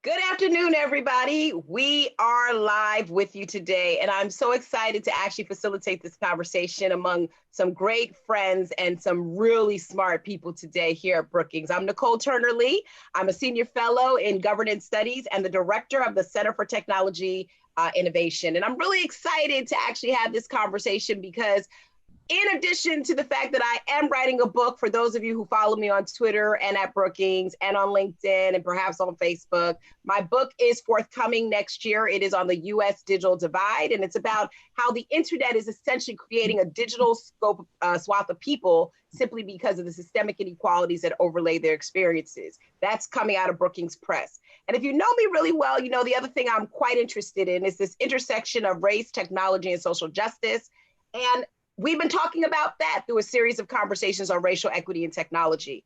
Good afternoon, everybody. We are live with you today, and I'm so excited to actually facilitate this conversation among some great friends and some really smart people today here at Brookings. I'm Nicole Turner-Lee. I'm a senior fellow in governance studies and the director of the Center for Technology Innovation. And I'm really excited to actually have this conversation because in addition to the fact that I am writing a book, for those of you who follow me on Twitter and at Brookings and on LinkedIn and perhaps on Facebook, my book is forthcoming next year. It is on the US digital divide, and it's about how the internet is essentially creating a digital swath of people simply because of the systemic inequalities that overlay their experiences. That's coming out of Brookings Press. And if you know me really well, you know the other thing I'm quite interested in is this intersection of race, technology, and social justice. And we've been talking about that through a series of conversations on racial equity and technology.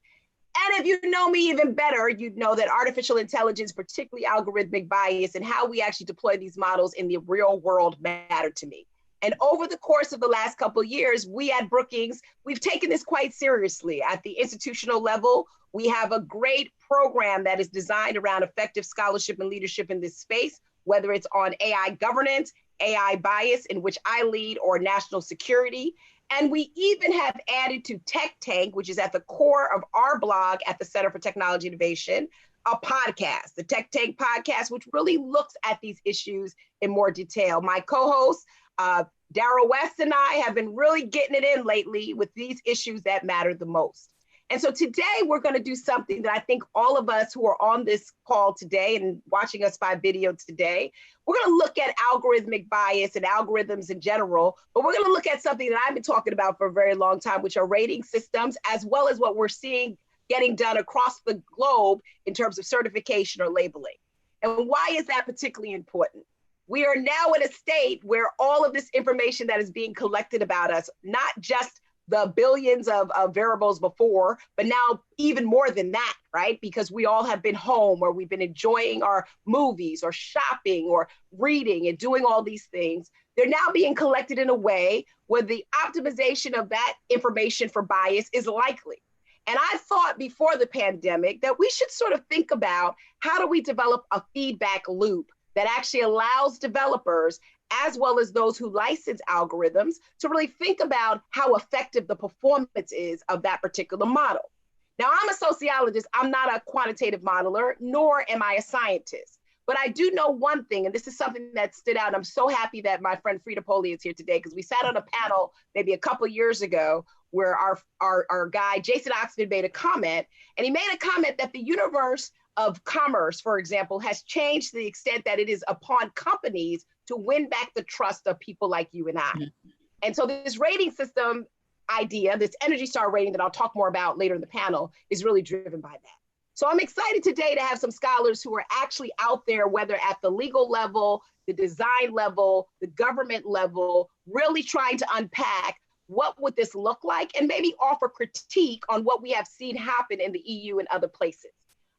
And if you know me even better, you'd know that artificial intelligence, particularly algorithmic bias, and how we actually deploy these models in the real world matter to me. And over the course of the last couple of years, we at Brookings, we've taken this quite seriously. At the institutional level, we have a great program that is designed around effective scholarship and leadership in this space, whether it's on AI governance, AI bias, in which I lead, or national security. And we even have added to Tech Tank, which is at the core of our blog at the Center for Technology Innovation, a podcast, the Tech Tank podcast, which really looks at these issues in more detail. My co-host, Daryl West, and I have been really getting it in lately with these issues that matter the most. And so today we're going to do something that I think all of us who are on this call today and watching us by video today, we're going to look at algorithmic bias and algorithms in general, but we're going to look at something that I've been talking about for a very long time, which are rating systems, as well as what we're seeing getting done across the globe in terms of certification or labeling. And why is that particularly important? We are now in a state where all of this information that is being collected about us, not just the billions of variables before, but now even more than that, right? Because we all have been home, or we've been enjoying our movies or shopping or reading and doing all these things. They're now being collected in a way where the optimization of that information for bias is likely. And I thought before the pandemic that we should sort of think about how do we develop a feedback loop that actually allows developers, as well as those who license algorithms, to really think about how effective the performance is of that particular model. Now, I'm a sociologist. I'm not a quantitative modeler, nor am I a scientist. But I do know one thing, and this is something that stood out. And I'm so happy that my friend Frida Poli is here today, because we sat on a panel maybe a couple of years ago where our guy, Jason Oxford, made a comment. And he made a comment that the universe of commerce, for example, has changed to the extent that it is upon companies to win back the trust of people like you and I. Mm-hmm. And so this rating system idea, this Energy Star rating that I'll talk more about later in the panel, is really driven by that. So I'm excited today to have some scholars who are actually out there, whether at the legal level, the design level, the government level, really trying to unpack what would this look like, and maybe offer critique on what we have seen happen in the EU and other places.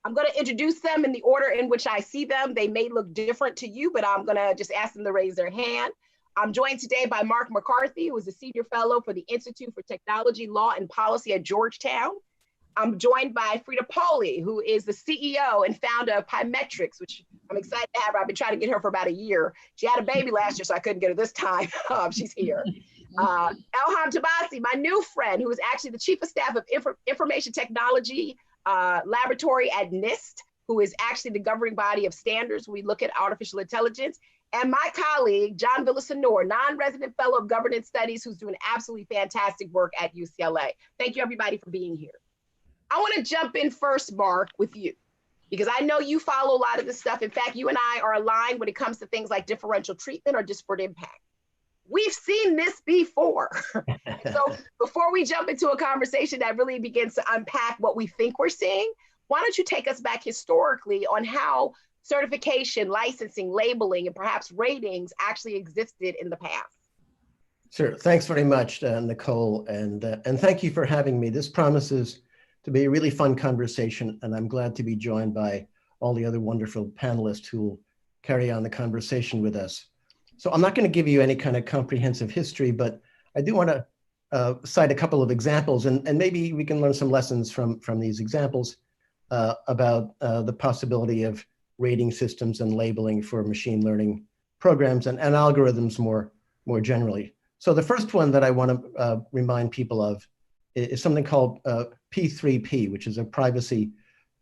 I'm going to introduce them in the order in which I see them. They may look different to you, but I'm going to just ask them to raise their hand. I'm joined today by Mark McCarthy, who is a senior fellow for the Institute for Technology, Law, and Policy at Georgetown. I'm joined by Frida Poli, who is the CEO and founder of Pymetrics, which I'm excited to have her. I've been trying to get her for about a year. She had a baby last year, so I couldn't get her this time. She's here. Elham Tabasi, my new friend, who is actually the Chief of Staff of Information Technology Laboratory at NIST, who is actually the governing body of standards. We look at artificial intelligence. And my colleague, John Villasenor, non-resident fellow of governance studies, who's doing absolutely fantastic work at UCLA. Thank you, everybody, for being here. I want to jump in first, Mark, with you, because I know you follow a lot of this stuff. In fact, you and I are aligned when it comes to things like differential treatment or disparate impact. We've seen this before. So before we jump into a conversation that really begins to unpack what we think we're seeing, why don't you take us back historically on how certification, licensing, labeling, and perhaps ratings actually existed in the past? Sure. Thanks very much, Nicole, and thank you for having me. This promises to be a really fun conversation, and I'm glad to be joined by all the other wonderful panelists who will carry on the conversation with us. So I'm not going to give you any kind of comprehensive history, but I do want to cite a couple of examples, and maybe we can learn some lessons from these examples about the possibility of rating systems and labeling for machine learning programs and algorithms more generally. So the first one that I want to remind people of is something called P3P, which is a privacy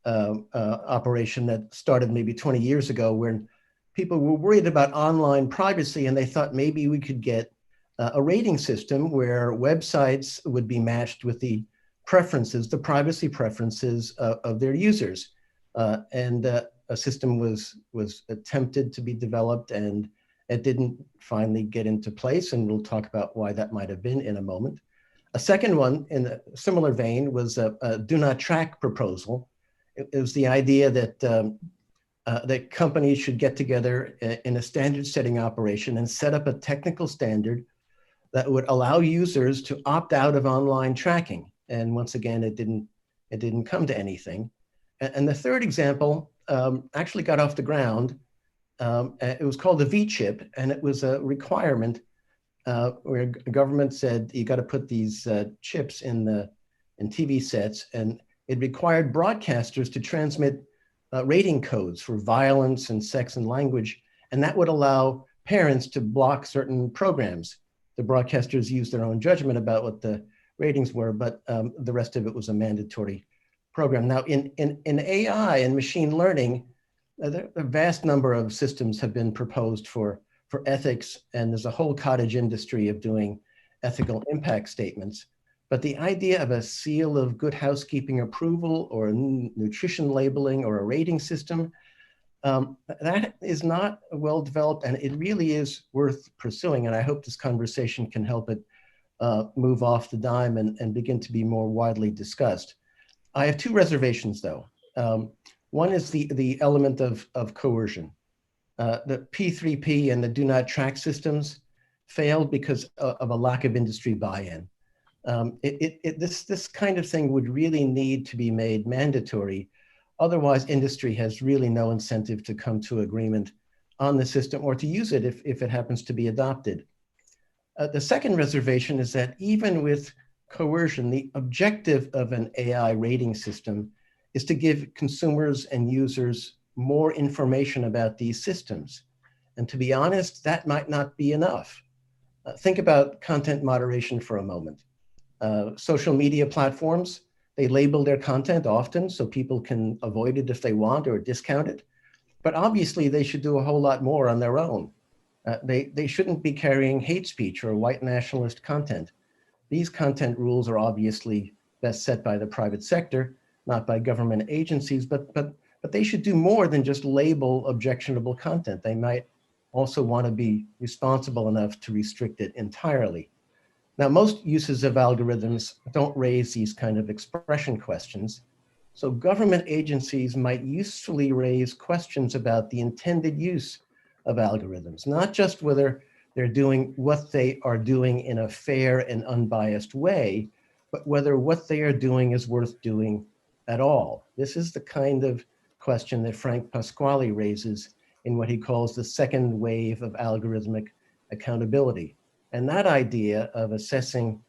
operation that started maybe 20 years ago, when people were worried about online privacy and they thought maybe we could get a rating system where websites would be matched with the preferences, the privacy preferences of their users. And a system was attempted to be developed, and it didn't finally get into place. And we'll talk about why that might have been in a moment. A second one in a similar vein was a do not track proposal. It was the idea that that companies should get together in a standard setting operation and set up a technical standard that would allow users to opt out of online tracking. And once again, it didn't come to anything. And the third example actually got off the ground. It was called the V-chip, and it was a requirement where government said you got to put these chips in TV sets, and it required broadcasters to transmit rating codes for violence and sex and language, and that would allow parents to block certain programs. The broadcasters used their own judgment about what the ratings were, but the rest of it was a mandatory program. Now, in AI and machine learning, a vast number of systems have been proposed for ethics, and there's a whole cottage industry of doing ethical impact statements. But the idea of a seal of good housekeeping approval or a nutrition labeling or a rating system, that is not well developed, and it really is worth pursuing. And I hope this conversation can help it move off the dime and begin to be more widely discussed. I have two reservations, though. One is the element of coercion. The P3P and the do not track systems failed because of a lack of industry buy-in. This kind of thing would really need to be made mandatory. Otherwise, industry has really no incentive to come to agreement on the system or to use it if it happens to be adopted. The second reservation is that even with coercion, the objective of an AI rating system is to give consumers and users more information about these systems. And to be honest, that might not be enough. Think about content moderation for a moment. Social media platforms, they label their content often so people can avoid it if they want or discount it. But obviously they should do a whole lot more on their own. They shouldn't be carrying hate speech or white nationalist content. These content rules are obviously best set by the private sector, not by government agencies, but they should do more than just label objectionable content. They might also want to be responsible enough to restrict it entirely. Now, most uses of algorithms don't raise these kind of expression questions. So government agencies might usefully raise questions about the intended use of algorithms, not just whether they're doing what they are doing in a fair and unbiased way, but whether what they are doing is worth doing at all. This is the kind of question that Frank Pasquale raises in what he calls the second wave of algorithmic accountability. And that idea of assessing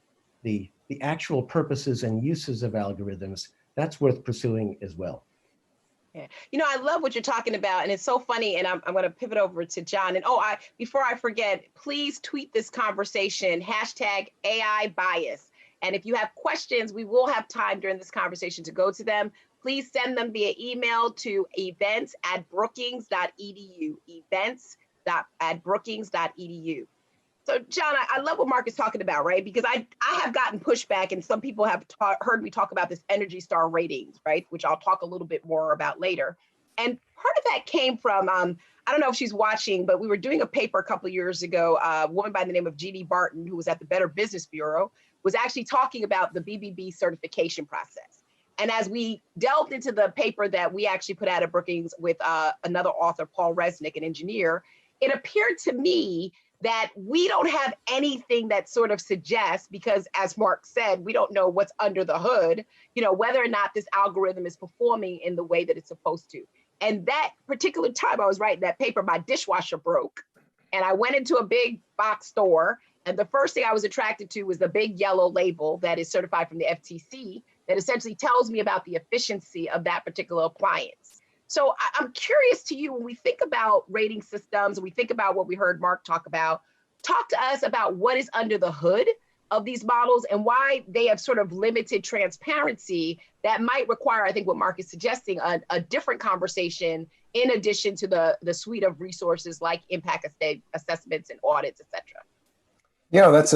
the actual purposes and uses of algorithms, that's worth pursuing as well. Yeah. You know, I love what you're talking about, and it's so funny. And I'm going to pivot over to John. And before I forget, please tweet this conversation, #AI bias. And if you have questions, we will have time during this conversation to go to them. Please send them via email to events@brookings.edu, events@brookings.edu. So John, I love what Mark is talking about, right? Because I have gotten pushback, and some people have heard me talk about this Energy Star ratings, right? Which I'll talk a little bit more about later. And part of that came from, I don't know if she's watching, but we were doing a paper a couple of years ago. A woman by the name of Jeannie Barton, who was at the Better Business Bureau, was actually talking about the BBB certification process. And as we delved into the paper that we actually put out at Brookings with another author, Paul Resnick, an engineer, it appeared to me that we don't have anything that sort of suggests, because as Mark said, we don't know what's under the hood, whether or not this algorithm is performing in the way that it's supposed to. And that particular time I was writing that paper, my dishwasher broke. And I went into a big box store, and the first thing I was attracted to was the big yellow label that is certified from the FTC that essentially tells me about the efficiency of that particular appliance. So I'm curious to you, when we think about rating systems, and we think about what we heard Mark talk about, talk to us about what is under the hood of these models and why they have sort of limited transparency that might require, I think what Mark is suggesting, a different conversation in addition to the suite of resources like impact assessments and audits, et cetera. Yeah, that's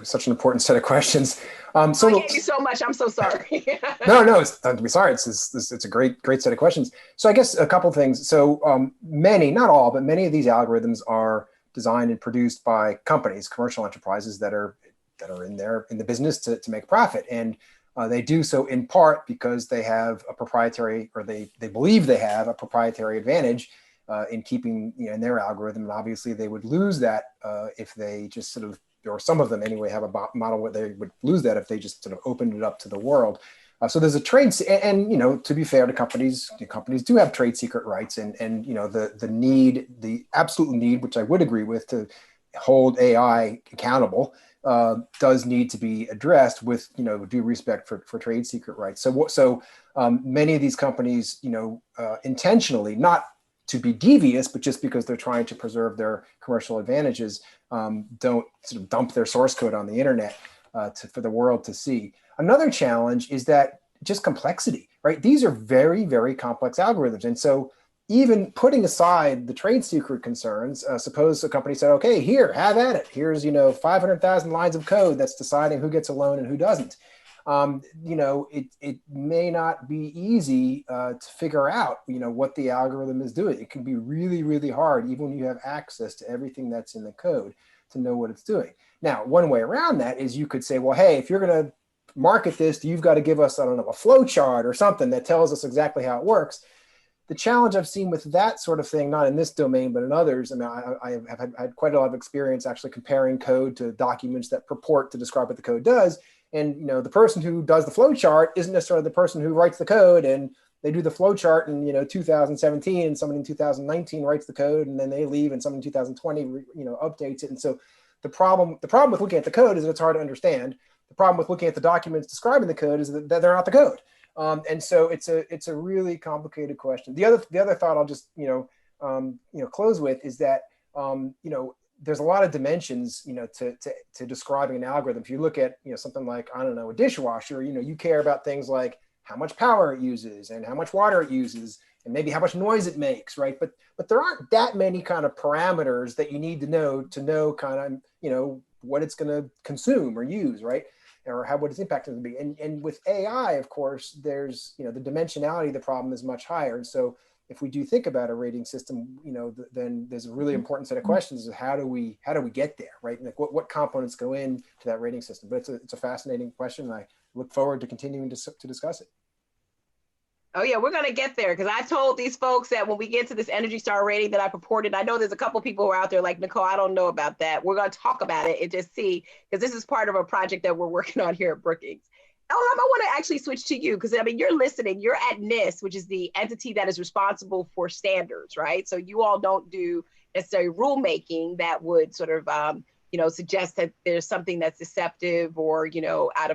such an important set of questions. I gave you so much. I'm so sorry. No, it's not to be sorry. It's a great set of questions. So I guess a couple things. So many, not all, but many of these algorithms are designed and produced by companies, commercial enterprises that are in the business to make a profit, and they do so in part because they have a proprietary, or they believe they have a proprietary advantage in keeping in their algorithm. And obviously they would lose that if they just sort of, or some of them anyway, have a model where they would lose that if they just sort of opened it up to the world. So there's a trade, and to be fair to companies, companies do have trade secret rights, and the absolute need, which I would agree with, to hold AI accountable does need to be addressed with due respect for trade secret rights. So many of these companies intentionally, not to be devious, but just because they're trying to preserve their commercial advantages, don't sort of dump their source code on the internet for the world to see. Another challenge is that just complexity, right? These are very, very complex algorithms. And so even putting aside the trade secret concerns, suppose a company said, okay, here, have at it. Here's 500,000 lines of code that's deciding who gets a loan and who doesn't. It may not be easy to figure out, what the algorithm is doing. It can be really, really hard, even when you have access to everything that's in the code, to know what it's doing. Now, one way around that is you could say, well, hey, if you're going to market this, you've got to give us, I don't know, a flow chart or something that tells us exactly how it works. The challenge I've seen with that sort of thing, not in this domain, but in others, I mean, I have had quite a lot of experience actually comparing code to documents that purport to describe what the code does. And the person who does the flow chart isn't necessarily the person who writes the code, and they do the flow chart in 2017, and someone in 2019 writes the code, and then they leave, and someone in 2020 updates it. And so the problem with looking at the code is that it's hard to understand. The problem with looking at the documents describing the code is that they're not the code. And so it's a really complicated question. The other thought I'll just close with is that there's a lot of dimensions to describing an algorithm. If you look at something like, I don't know, a dishwasher, you care about things like how much power it uses and how much water it uses and maybe how much noise it makes, right? But there aren't that many kind of parameters that you need to know kind of what it's going to consume or use, right? Or what its impact is going to be. And with AI, of course, there's the dimensionality of the problem is much higher. And so if we do think about a rating system, then there's a really important set of questions of how do we get there, right? Like what components go into that rating system? But it's a fascinating question. I look forward to continuing to discuss it. Oh yeah, we're gonna get there, because I told these folks that when we get to this Energy Star rating that I purported, I know there's a couple people who are out there like, Nicole, I don't know about that. We're gonna talk about it and just see, because this is part of a project that we're working on here at Brookings. Elham, I want to actually switch to you, because I mean, you're listening. You're at NIST, which is the entity that is responsible for standards, right? So you all don't do necessarily rulemaking that would sort of, suggest that there's something that's deceptive or out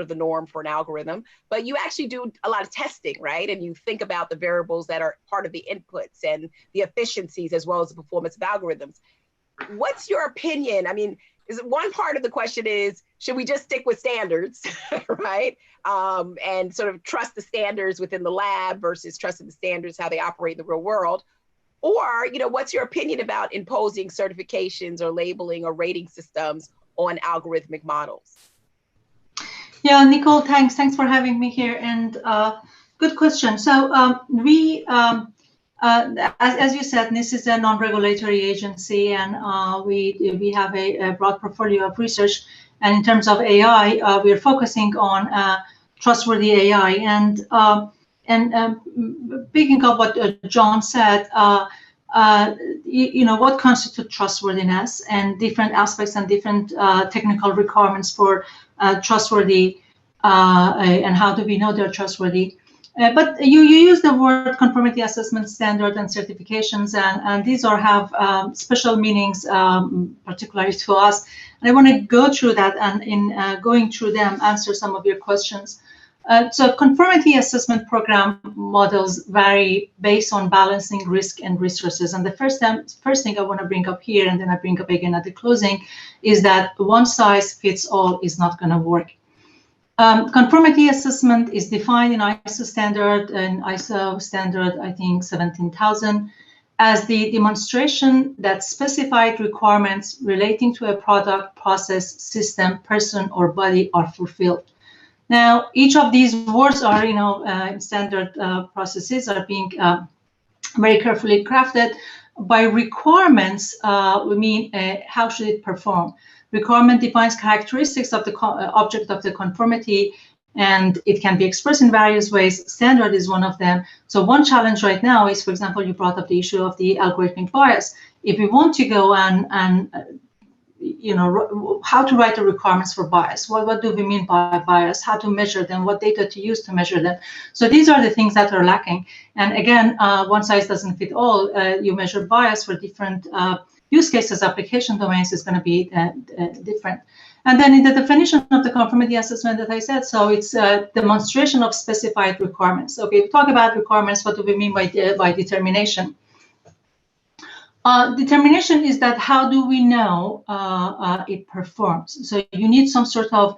of the norm for an algorithm, but you actually do a lot of testing, right? And you think about the variables that are part of the inputs and the efficiencies as well as the performance of algorithms. What's your opinion? I mean, is one part of the question is, should we just stick with standards, right? And sort of trust the standards within the lab versus trusting the standards, how they operate in the real world? Or, what's your opinion about imposing certifications or labeling or rating systems on algorithmic models? Yeah, Nicole, thanks for having me here, and good question. So we, as you said, NIST is a non-regulatory agency, and we have a broad portfolio of research. And in terms of AI, we are focusing on trustworthy AI. And picking up what John said, what constitutes trustworthiness and different aspects and different technical requirements for trustworthy, and how do we know they're trustworthy? But you use the word conformity assessment, standard, and certifications, and these have special meanings, particularly to us. And I want to go through that, and in going through them, answer some of your questions. So conformity assessment program models vary based on balancing risk and resources. And the first thing I want to bring up here, and then I bring up again at the closing, is that one size fits all is not going to work. Conformity assessment is defined in ISO standard, I think 17,000, as the demonstration that specified requirements relating to a product, process, system, person, or body are fulfilled. Now, each of these words are, standard processes are being very carefully crafted. By requirements, we mean how should it perform? Requirement defines characteristics of the object of the conformity, and it can be expressed in various ways. Standard is one of them. So one challenge right now is, for example, you brought up the issue of the algorithmic bias. If we want to go and how to write the requirements for bias. What do we mean by bias? How to measure them? What data to use to measure them? So these are the things that are lacking. And again, one size doesn't fit all. You measure bias for different use cases, application domains is going to be different. And then in the definition of the conformity assessment that I said, so it's a demonstration of specified requirements. Okay, we talk about requirements. What do we mean by determination? Determination is that how do we know it performs? So you need some sort of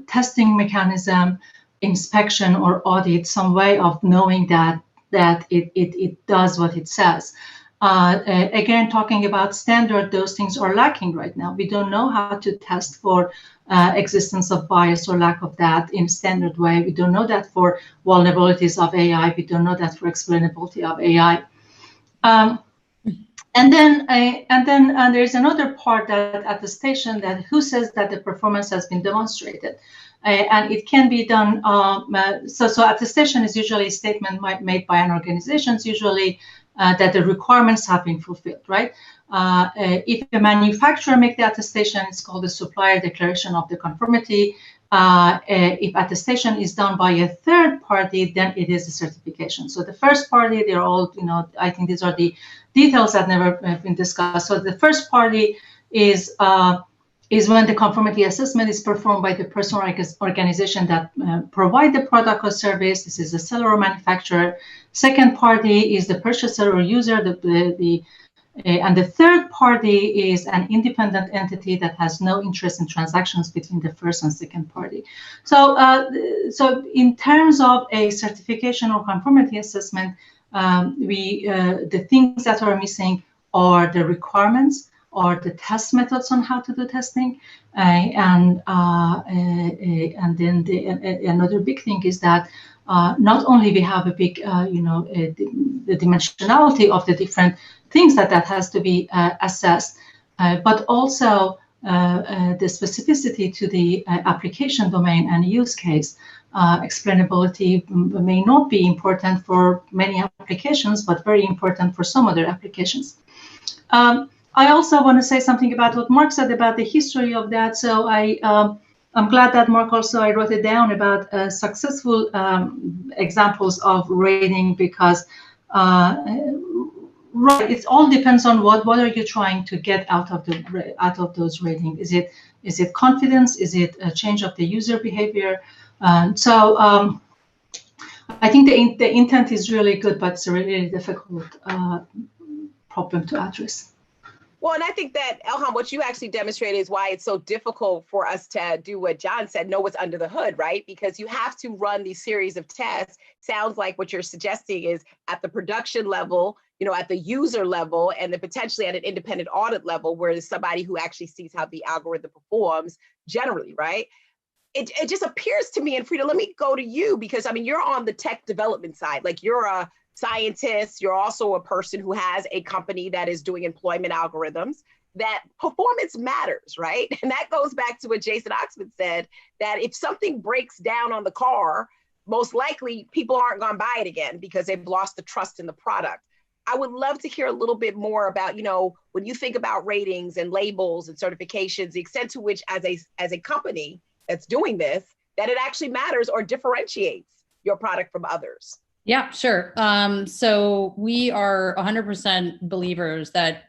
testing mechanism, inspection or audit, some way of knowing that it does what it says. Again, talking about standard, those things are lacking right now. We don't know how to test for existence of bias or lack of that in a standard way. We don't know that for vulnerabilities of AI. We don't know that for explainability of AI. And then there's another part that attestation that who says that the performance has been demonstrated, and it can be done. So attestation is usually a statement made by an organization, usually that the requirements have been fulfilled, right? If a manufacturer makes the attestation, it's called the supplier declaration of the conformity. If attestation is done by a third party, then it is a certification. So the first party, they're all, I think these are the details that never have been discussed. So the first party is when the conformity assessment is performed by the person or organization that provide the product or service. This is the seller or manufacturer. Second party is the purchaser or user, and the third party is an independent entity that has no interest in transactions between the first and second party. So, in terms of a certification or conformity assessment, the things that are missing are the requirements, or the test methods on how to do testing, and then another big thing is that not only we have a big, the dimensionality of the different things that has to be assessed, but also the specificity to the application domain and use case. Explainability may not be important for many applications, but very important for some other applications. I also want to say something about what Mark said about the history of that. So I'm glad that Mark also, I wrote it down about successful examples of rating, because right, it all depends on what are you trying to get out of those ratings. Is it confidence? Is it a change of the user behavior? So I think the intent is really good, but it's a really difficult problem to address. Well, and I think that, Elham, what you actually demonstrated is why it's so difficult for us to do what John said, know what's under the hood, right? Because you have to run these series of tests. Sounds like what you're suggesting is at the production level, at the user level, and then potentially at an independent audit level, where there's somebody who actually sees how the algorithm performs generally, right? It just appears to me, and Frida, let me go to you, because you're on the tech development side. Like, you're a scientist, you're also a person who has a company that is doing employment algorithms, that performance matters, right? And that goes back to what Jason Oxford said, that if something breaks down on the car, most likely people aren't going to buy it again because they've lost the trust in the product. I would love to hear a little bit more about, when you think about ratings and labels and certifications, the extent to which as a company that's doing this, that it actually matters or differentiates your product from others. Yeah, sure. So we are 100% believers that,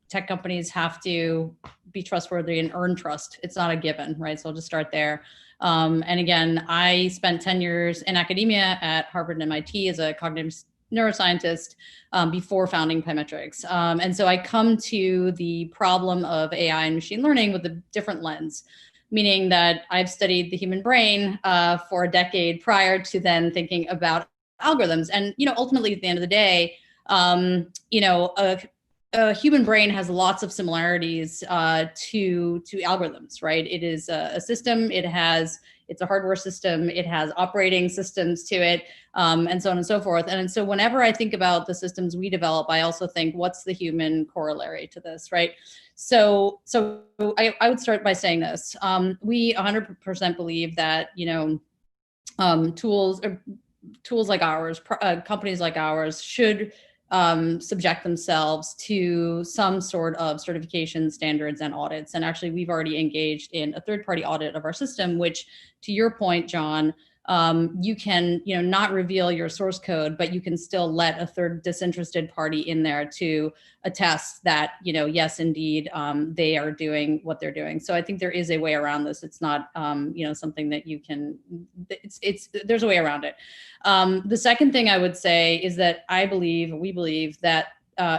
tech companies have to be trustworthy and earn trust. It's not a given, right? So I'll just start there. And again, I spent 10 years in academia at Harvard and MIT as a cognitive neuroscientist before founding Pymetrics. And so I come to the problem of AI and machine learning with a different lens, meaning that I've studied the human brain for a decade prior to then thinking about algorithms. And, ultimately at the end of the day, a human brain has lots of similarities to algorithms, right? It is a system. It's a hardware system. It has operating systems to it, and so on and so forth. And so whenever I think about the systems we develop, I also think, what's the human corollary to this, right? So I would start by saying this. We 100% believe that, tools like ours, companies like ours should subject themselves to some sort of certification standards and audits. And actually, we've already engaged in a third-party audit of our system, which, to your point, John, you can, not reveal your source code, but you can still let a third disinterested party in there to attest that, yes, indeed, they are doing what they're doing. So I think there is a way around this. It's not, something that you can, there's a way around it. The second thing I would say is that we believe that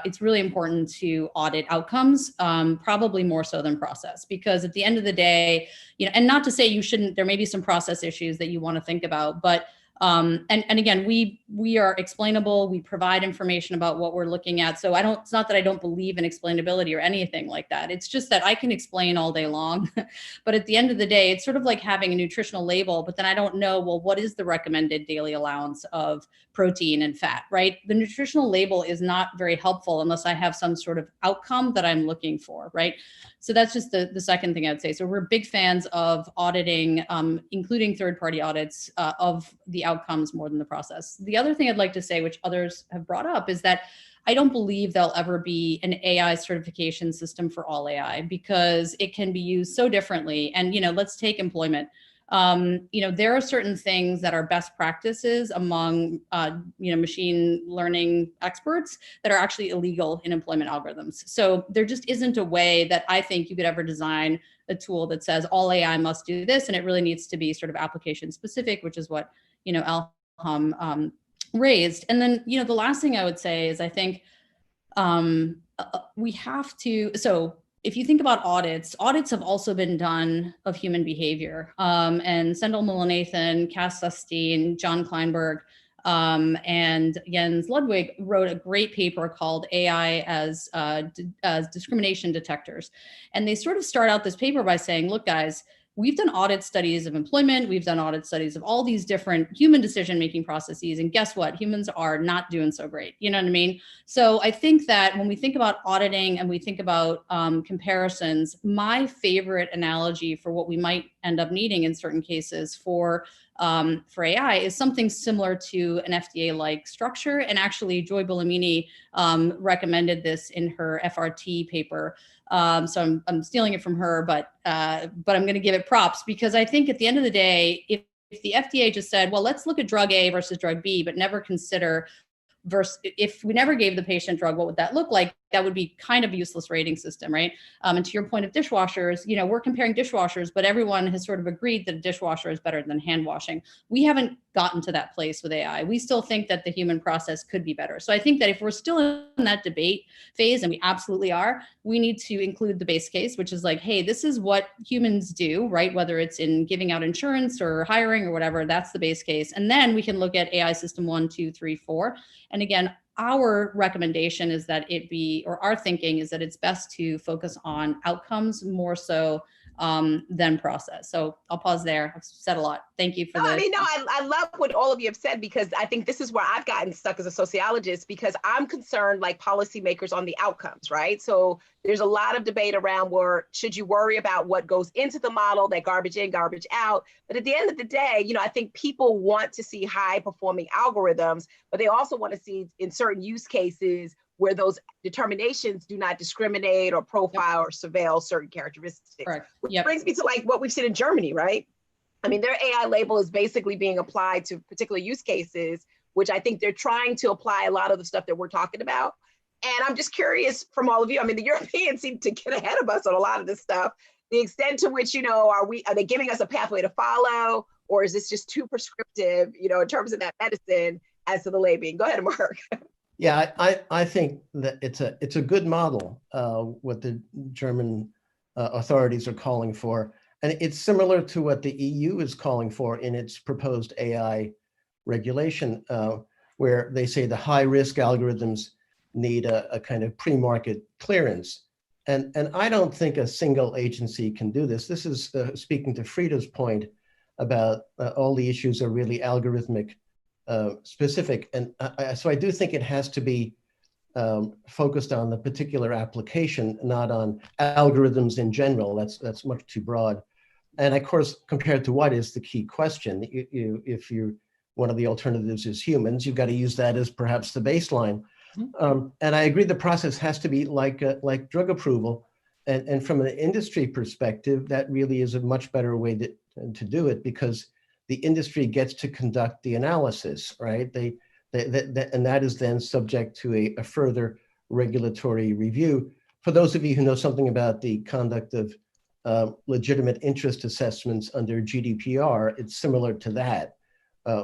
it's really important to audit outcomes, probably more so than process, because at the end of the day, and not to say you shouldn't, there may be some process issues that you want to think about, but and again, we are explainable. We provide information about what we're looking at. So it's not that I don't believe in explainability or anything like that. It's just that I can explain all day long, but at the end of the day, it's sort of like having a nutritional label, but then I don't know, well, what is the recommended daily allowance of protein and fat, right? The nutritional label is not very helpful unless I have some sort of outcome that I'm looking for, right? So that's just the second thing I'd say. So we're big fans of auditing, including third-party audits of the outcomes more than the process. The other thing I'd like to say, which others have brought up, is that I don't believe there'll ever be an AI certification system for all AI, because it can be used so differently. And, let's take employment. There are certain things that are best practices among, machine learning experts that are actually illegal in employment algorithms. So there just isn't a way that I think you could ever design a tool that says all AI must do this, and it really needs to be sort of application specific, which is what, Elham raised. And then, the last thing I would say is I think we have to, so if you think about audits have also been done of human behavior. And Sendel Mullainathan, Cass Susteen, John Kleinberg, and Jens Ludwig wrote a great paper called AI as discrimination detectors. And they sort of start out this paper by saying, look, guys, we've done audit studies of employment. We've done audit studies of all these different human decision-making processes. And guess what? Humans are not doing so great. You know what I mean? So I think that when we think about auditing and we think about comparisons, my favorite analogy for what we might end up needing in certain cases for AI is something similar to an FDA-like structure. And actually, Joy Buolamwini recommended this in her FRT paper. So I'm stealing it from her, but I'm going to give it props, because I think at the end of the day, if the FDA just said, well, let's look at drug A versus drug B, but never consider if we never gave the patient drug, what would that look like? That would be kind of a useless rating system, right? And to your point of dishwashers, we're comparing dishwashers, but everyone has sort of agreed that a dishwasher is better than hand washing. We haven't gotten to that place with AI. We still think that the human process could be better. So I think that if we're still in that debate phase, and we absolutely are, we need to include the base case, which is like, hey, this is what humans do, right? Whether it's in giving out insurance or hiring or whatever, that's the base case. And then we can look at AI system 1, 2, 3, 4. And again, our recommendation is that our thinking is that it's best to focus on outcomes more so than process. So I'll pause there. I've said a lot. Thank you for this. I love what all of you have said, because I think this is where I've gotten stuck as a sociologist, because I'm concerned like policymakers on the outcomes, right? So there's a lot of debate around should you worry about what goes into the model, that garbage in, garbage out. But at the end of the day, I think people want to see high performing algorithms, but they also want to see in certain use cases where those determinations do not discriminate or profile or surveil certain characteristics. Correct. Which brings me to like what we've seen in Germany, right? I mean, their AI label is basically being applied to particular use cases, which I think they're trying to apply a lot of the stuff that we're talking about. And I'm just curious from all of you, I mean, the Europeans seem to get ahead of us on a lot of this stuff. the extent to which, are they giving us a pathway to follow, or is this just too prescriptive, in terms of that medicine as to the labeling? Go ahead, Mark. Yeah, I think that it's a good model, what the German authorities are calling for. And it's similar to what the EU is calling for in its proposed AI regulation, where they say the high-risk algorithms need a kind of pre-market clearance. And I don't think a single agency can do this. This is speaking to Frida's point about all the issues are really algorithmic specific. And so I do think it has to be focused on the particular application, not on algorithms in general. That's much too broad. And of course, compared to what is the key question? If one of the alternatives is humans, you've got to use that as perhaps the baseline. And I agree the process has to be like drug approval. And from an industry perspective, that really is a much better way to do it, because the industry gets to conduct the analysis, right? And that is then subject to a further regulatory review. For those of you who know something about the conduct of legitimate interest assessments under GDPR, it's similar to that,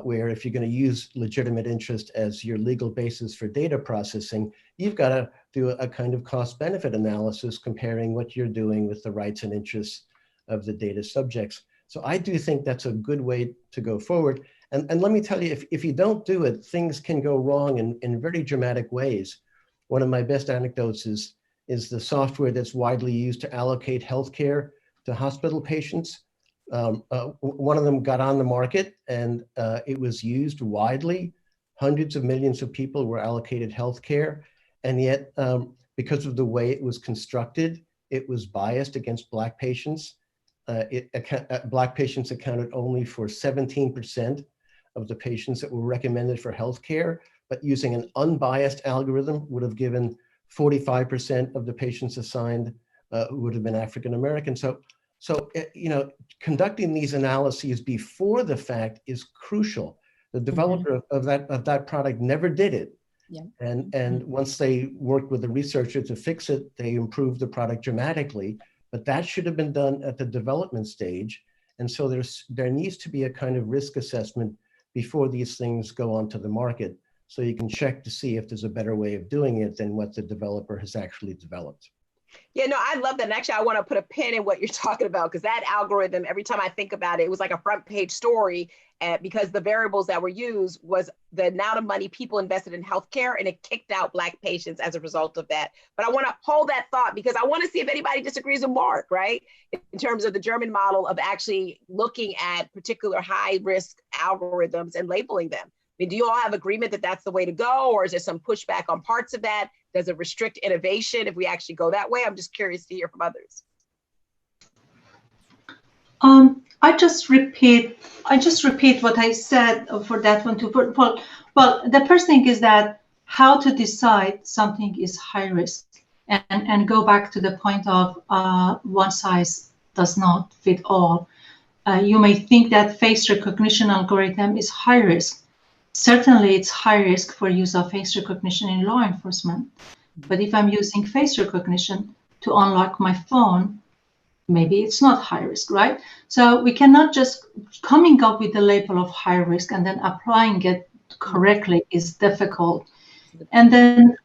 where if you're going to use legitimate interest as your legal basis for data processing, you've got to do a kind of cost-benefit analysis comparing what you're doing with the rights and interests of the data subjects. So I do think that's a good way to go forward. And let me tell you, if you don't do it, things can go wrong in very dramatic ways. One of my best anecdotes is the software that's widely used to allocate healthcare to hospital patients. One of them got on the market and it was used widely. Hundreds of millions of people were allocated healthcare. And yet, because of the way it was constructed, it was biased against Black patients. Black patients accounted only for 17% of the patients that were recommended for healthcare, but using an unbiased algorithm would have given 45% of the patients assigned who would have been African American. So conducting these analyses before the fact is crucial. The developer of that product never did it. Yeah. And once they worked with the researcher to fix it, they improved the product dramatically. But that should have been done at the development stage. And so there needs to be a kind of risk assessment before these things go onto the market, so you can check to see if there's a better way of doing it than what the developer has actually developed. Yeah, no, I love that. And actually, I want to put a pin in what you're talking about, because that algorithm, every time I think about it, it was like a front page story, because the variables that were used was the amount of money people invested in healthcare, and it kicked out Black patients as a result of that. But I want to hold that thought, because I want to see if anybody disagrees with Mark, right? In terms of the German model of actually looking at particular high risk algorithms and labeling them. I mean, do you all have agreement that that's the way to go, or is there some pushback on parts of that? Does it restrict innovation if we actually go that way? I'm just curious to hear from others. I just repeat what I said for that one too. Well, the first thing is that how to decide something is high risk, and go back to the point of one size does not fit all. You may think that face recognition algorithm is high risk. Certainly, it's high risk for use of face recognition in law enforcement. But if I'm using face recognition to unlock my phone, maybe it's not high risk, right? So we cannot just coming up with the label of high risk and then applying it correctly is difficult. And then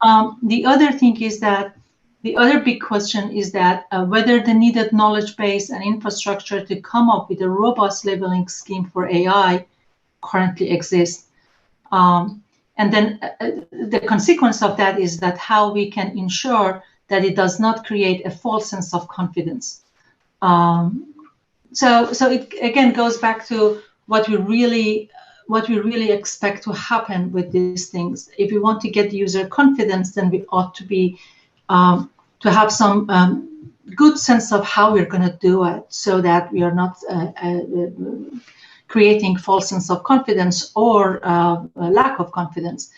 the other thing is that the other big question is that whether the needed knowledge base and infrastructure to come up with a robust labeling scheme for AI currently exists. And then the consequence of that is that how we can ensure that it does not create a false sense of confidence. So it again goes back to what we really expect to happen with these things. If we want to get user confidence, then we ought to be to have some good sense of how we're going to do it, so that we are not creating false sense of confidence or lack of confidence.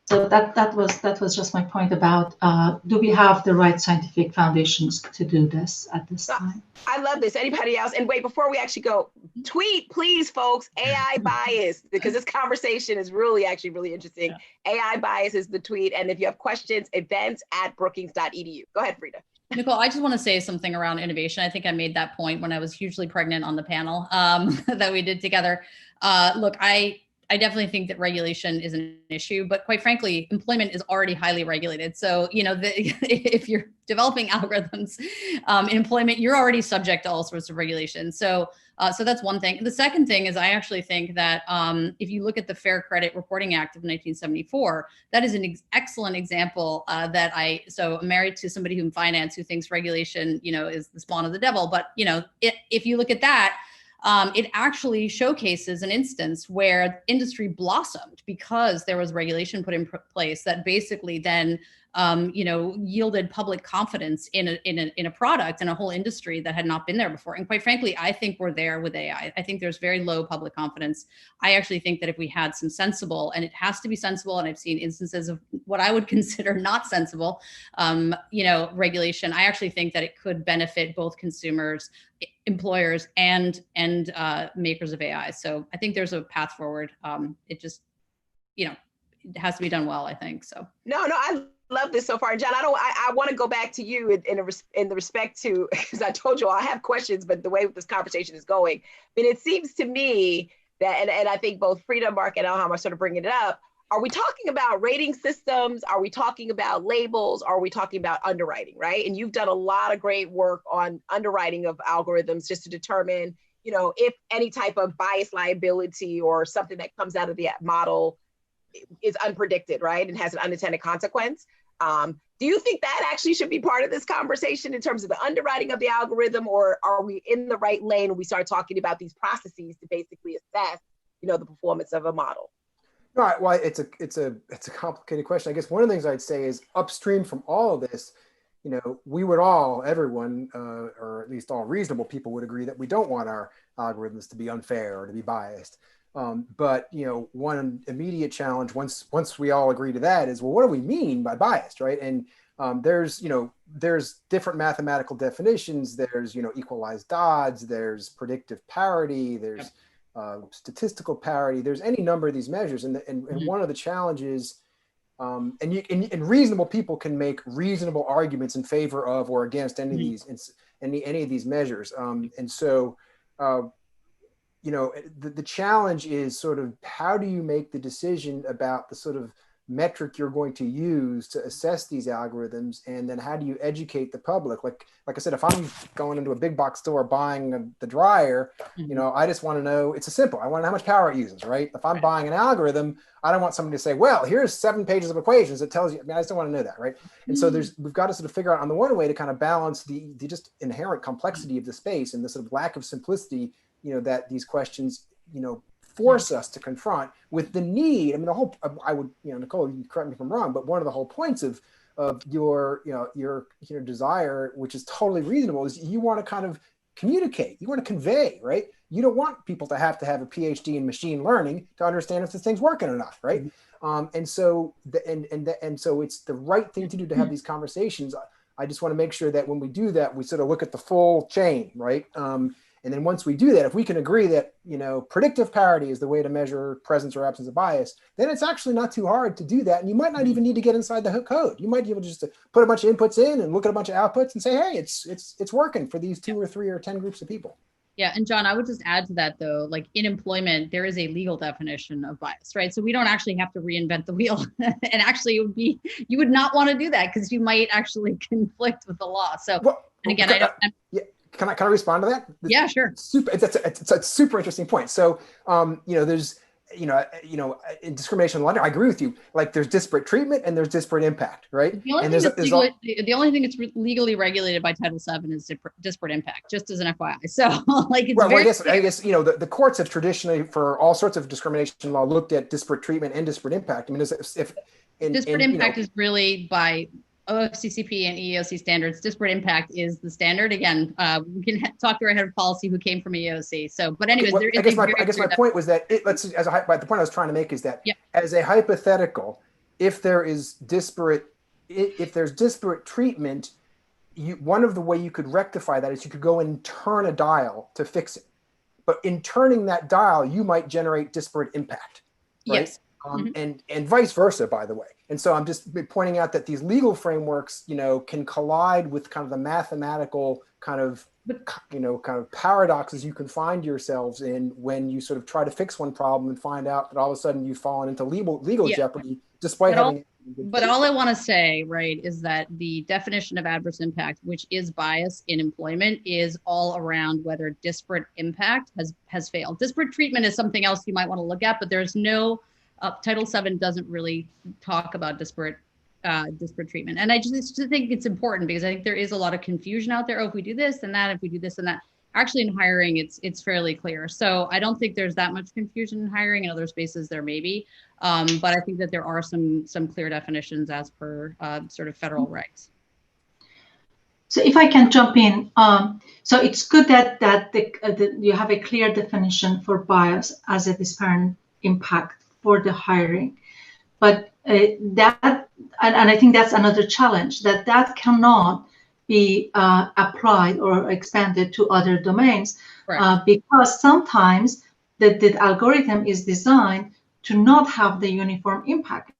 So that was just my point about do we have the right scientific foundations to do this at this time? I love this. Anybody else? And wait, before we actually go, tweet, please, folks, AI bias, because this conversation is really interesting. Yeah. AI bias is the tweet. And if you have questions, events@brookings.edu. Go ahead, Frida. Nicole, I just want to say something around innovation. I think I made that point when I was hugely pregnant on the panel that we did together. Look, I definitely think that regulation is an issue, but quite frankly, employment is already highly regulated. So, if you're developing algorithms in employment, you're already subject to all sorts of regulations. So that's one thing. The second thing is I actually think that if you look at the Fair Credit Reporting Act of 1974, that is an excellent example I'm married to somebody in finance who thinks regulation, is the spawn of the devil. But, if you look at that, it actually showcases an instance where industry blossomed because there was regulation put in place that basically then yielded public confidence in a product and a whole industry that had not been there before. And quite frankly, I think we're there with AI. I think there's very low public confidence. I actually think that if we had some sensible, and it has to be sensible, and I've seen instances of what I would consider not sensible, regulation, I actually think that it could benefit both consumers, employers, and makers of AI. So I think there's a path forward. It just, it has to be done well, I think. So No, I love this so far. John, I want to go back to you in the respect to, because I told you I have questions, but the way this conversation is going, I mean, it seems to me that, and I think both Frida, Mark, and Elham are sort of bringing it up. Are we talking about rating systems? Are we talking about labels? Are we talking about underwriting, right? And you've done a lot of great work on underwriting of algorithms just to determine, if any type of bias liability or something that comes out of the model is unpredicted, right? And has an unintended consequence. Do you think that actually should be part of this conversation in terms of the underwriting of the algorithm, or are we in the right lane when we start talking about these processes to basically assess, the performance of a model? Right. Well, it's a complicated question. I guess one of the things I'd say is upstream from all of this, we would everyone, or at least all reasonable people would agree that we don't want our algorithms to be unfair or to be biased. But one immediate challenge once we all agree to that is, well, what do we mean by biased, right? And there's different mathematical definitions. There's equalized odds. There's predictive parity. There's statistical parity. There's any number of these measures, and one of the challenges, and reasonable people can make reasonable arguments in favor of or against any of these any of these measures. And so, the challenge is sort of how do you make the decision about the sort of metric you're going to use to assess these algorithms, and then how do you educate the public? Like I said, if I'm going into a big box store buying the dryer, I just want to know, it's simple. I want to know how much power it uses, right? If I'm buying an algorithm, I don't want somebody to say, well, here's 7 pages of equations that tells you. I mean, I just don't want to know that, right? And so we've got to sort of figure out on the one way to kind of balance the just inherent complexity of the space and the sort of lack of simplicity, that these questions, force us to confront with the need. I mean, the whole, I would, Nicole, you correct me if I'm wrong, but one of the whole points of your desire, which is totally reasonable, is you want to kind of communicate, you want to convey, right? You don't want people to have a PhD in machine learning to understand if this thing's working or not, right? And so it's the right thing to do to have these conversations. I just want to make sure that when we do that, we sort of look at the full chain, right? And then once we do that, if we can agree that, predictive parity is the way to measure presence or absence of bias, then it's actually not too hard to do that. And you might not even need to get inside the code. You might be able to just put a bunch of inputs in and look at a bunch of outputs and say, hey, it's working for these 2 or 3 or 10 groups of people. Yeah. And John, I would just add to that, though, like in employment, there is a legal definition of bias, right? So we don't actually have to reinvent the wheel. And actually, you would not want to do that because you might actually conflict with the law. So, and again, Can I respond to that? Yeah, sure. It's a super interesting point. So, there's, in discrimination law, I agree with you. Like, there's disparate treatment and there's disparate impact, right? The only thing that's legally regulated by Title VII is disparate impact, just as an FYI. So, like, it's I guess the courts have traditionally, for all sorts of discrimination law, looked at disparate treatment and disparate impact. I mean, disparate impact is really by OFCCP and EEOC standards. Disparate impact is the standard. Again, we can talk to our head of policy who came from EEOC. So, but anyways, I guess my point was that the point I was trying to make is that as a hypothetical, if there's disparate treatment, one of the way you could rectify that is you could go and turn a dial to fix it. But in turning that dial, you might generate disparate impact. Right? Yes. and vice versa, by the way. And so I'm just pointing out that these legal frameworks, can collide with kind of the mathematical kind of paradoxes you can find yourselves in when you sort of try to fix one problem and find out that all of a sudden you've fallen into legal jeopardy, despite having. But all I want to say, right, is that the definition of adverse impact, which is bias in employment, is all around whether disparate impact has failed. Disparate treatment is something else you might want to look at, but there's no Title VII doesn't really talk about disparate treatment. And I just think it's important because I think there is a lot of confusion out there. Oh, if we do this and that, if we do this and that. Actually, in hiring, it's fairly clear. So I don't think there's that much confusion in hiring. In other spaces, there may be, but I think that there are some clear definitions as per sort of federal regs. So if I can jump in, so it's good that you have a clear definition for bias as a disparate impact for the hiring, but and I think that's another challenge that cannot be applied or expanded to other domains, because sometimes the algorithm is designed to not have the uniform impact.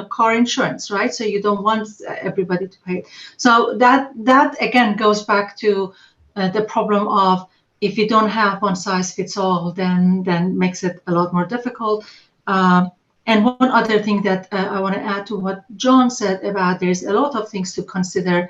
Car insurance, right? So you don't want everybody to pay. So that again goes back to the problem of if you don't have one size fits all, then makes it a lot more difficult. And one other thing that I want to add to what John said about there's a lot of things to consider.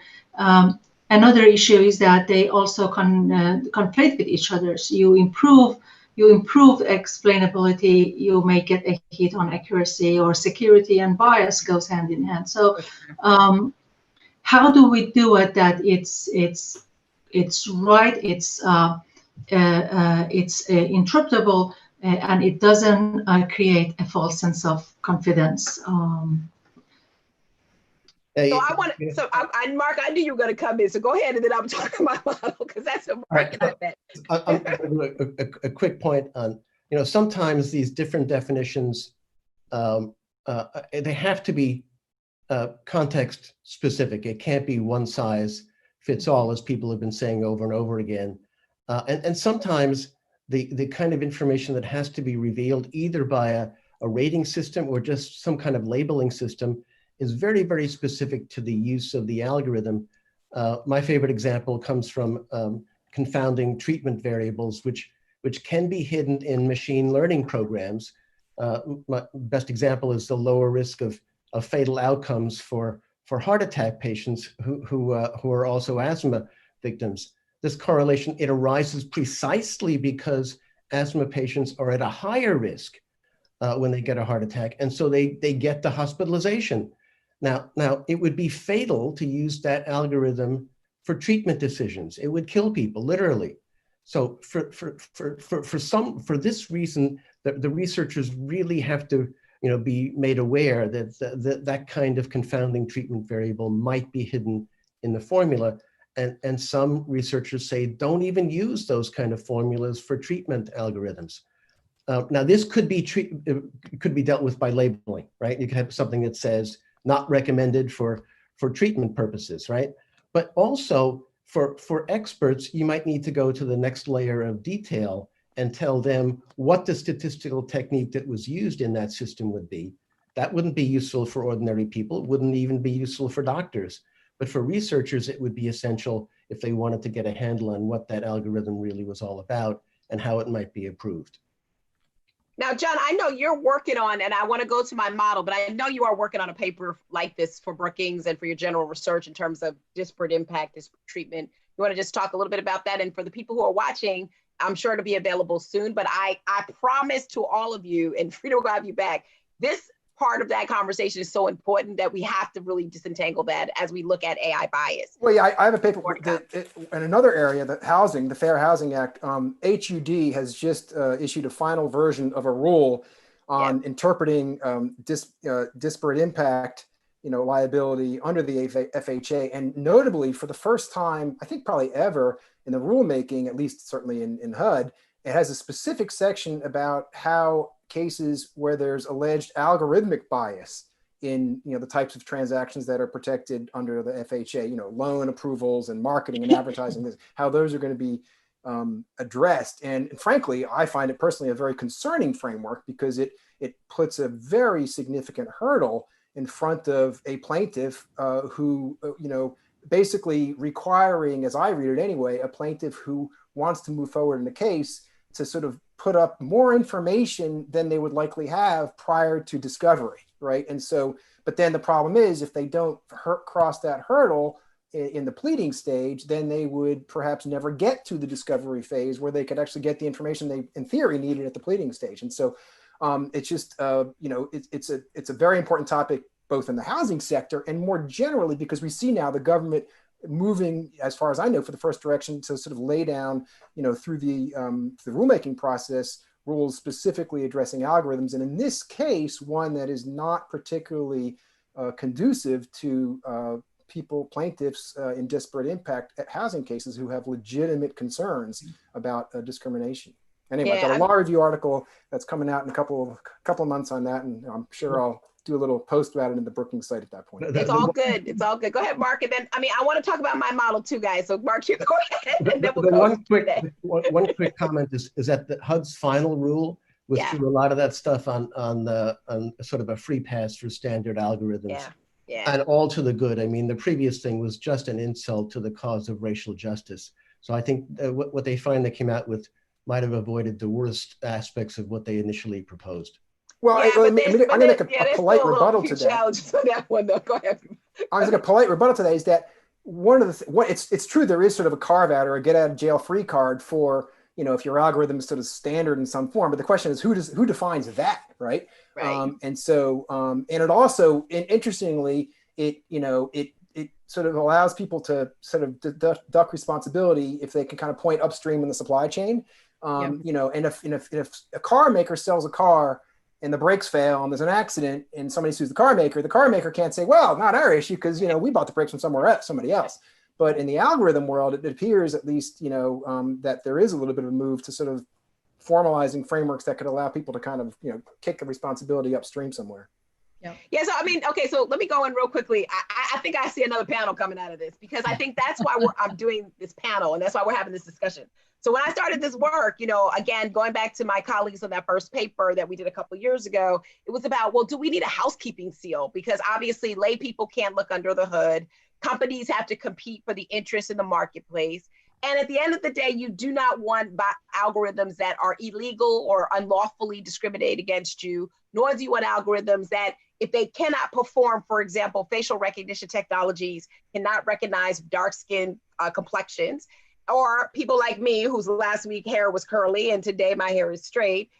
Another issue is that they also conflate with each other. So you improve explainability, you may get a hit on accuracy, or security and bias goes hand in hand. So how do we do it that it's right, it's interpretable, and it doesn't create a false sense of confidence? Mark, I knew you were going to come in, so go ahead, and then I'm talking my model, because that's a market I bet. A quick point on, sometimes these different definitions, they have to be context specific. It can't be one size fits all, as people have been saying over and over again. And sometimes the kind of information that has to be revealed either by a rating system or just some kind of labeling system is very, very specific to the use of the algorithm. My favorite example comes from confounding treatment variables, which can be hidden in machine learning programs. My best example is the lower risk of fatal outcomes for heart attack patients who are also asthma victims. This correlation, it arises precisely because asthma patients are at a higher risk when they get a heart attack, and so they get the hospitalization. Now, it would be fatal to use that algorithm for treatment decisions. It would kill people, literally. So for this reason, the researchers really have to, be made aware that that kind of confounding treatment variable might be hidden in the formula. And some researchers say don't even use those kind of formulas for treatment algorithms. Now, this could be dealt with by labeling, right? You could have something that says not recommended for treatment purposes, right? But also for experts, you might need to go to the next layer of detail and tell them what the statistical technique that was used in that system would be. That wouldn't be useful for ordinary people. It wouldn't even be useful for doctors. But for researchers, it would be essential if they wanted to get a handle on what that algorithm really was all about and how it might be approved. Now, John, I know you're working on, and I want to go to my model, but I know you are working on a paper like this for Brookings and for your general research in terms of disparate impact, disparate treatment. You want to just talk a little bit about that? And for the people who are watching, I'm sure it'll be available soon, but I promise to all of you, and Frida will have you back, this part of that conversation is so important that we have to really disentangle that as we look at AI bias. Well, yeah, I have a paper in another area, that housing, the Fair Housing Act, HUD has just issued a final version of a rule on interpreting disparate impact, liability under the FHA. And notably, for the first time, I think probably ever in the rulemaking, at least certainly in HUD, it has a specific section about how cases where there's alleged algorithmic bias in the types of transactions that are protected under the FHA, loan approvals and marketing and advertising, how those are going to be addressed. And frankly, I find it personally a very concerning framework because it puts a very significant hurdle in front of a plaintiff who, basically requiring, as I read it anyway, a plaintiff who wants to move forward in the case to sort of put up more information than they would likely have prior to discovery, right? And so, but then the problem is if they don't cross that hurdle in the pleading stage, then they would perhaps never get to the discovery phase where they could actually get the information they, in theory, needed at the pleading stage. And so it's just, it's a very important topic, both in the housing sector and more generally, because we see now the government moving, as far as I know, for the first direction to sort of lay down, through the rulemaking process, rules specifically addressing algorithms. And in this case, one that is not particularly conducive to plaintiffs in disparate impact housing cases who have legitimate concerns about discrimination. Anyway, I've got a law review article that's coming out in a couple of months on that, and I'm sure I'll do a little post about it in the Brookings site at that point. It's all good. It's all good. Go ahead, Mark. And then, I want to talk about my model too, guys. So Mark, you go ahead. And then we'll go one quick comment is that the HUD's final rule withdrew a lot of that stuff on sort of a free pass for standard algorithms. Yeah. And all to the good. I mean, the previous thing was just an insult to the cause of racial justice. So I think what they finally came out with might have avoided the worst aspects of what they initially proposed. Well, I'm going to make a polite rebuttal to that. One, though. Go ahead. I was going to polite rebuttal to that is that one of the it's true there is sort of a carve out or a get out of jail free card for if your algorithm is sort of standard in some form, but the question is who defines that, right? And so and it also interestingly it sort of allows people to sort of deduct responsibility if they can kind of point upstream in the supply chain. And if a car maker sells a car and the brakes fail and there's an accident and somebody sues the car maker can't say, well, not our issue because, we bought the brakes from somebody else. But in the algorithm world, it appears at least, that there is a little bit of a move to sort of formalizing frameworks that could allow people to kind of, kick the responsibility upstream somewhere. Yeah. So, okay, so let me go in real quickly. I think I see another panel coming out of this because I think that's why I'm doing this panel and that's why we're having this discussion. So when I started this work, again, going back to my colleagues on that first paper that we did a couple of years ago, it was about, well, do we need a housekeeping seal? Because obviously lay people can't look under the hood. Companies have to compete for the interest in the marketplace. And at the end of the day, you do not want algorithms that are illegal or unlawfully discriminate against you, nor do you want algorithms that if they cannot perform, for example, facial recognition technologies cannot recognize dark skin complexions, or people like me whose last week hair was curly and today my hair is straight,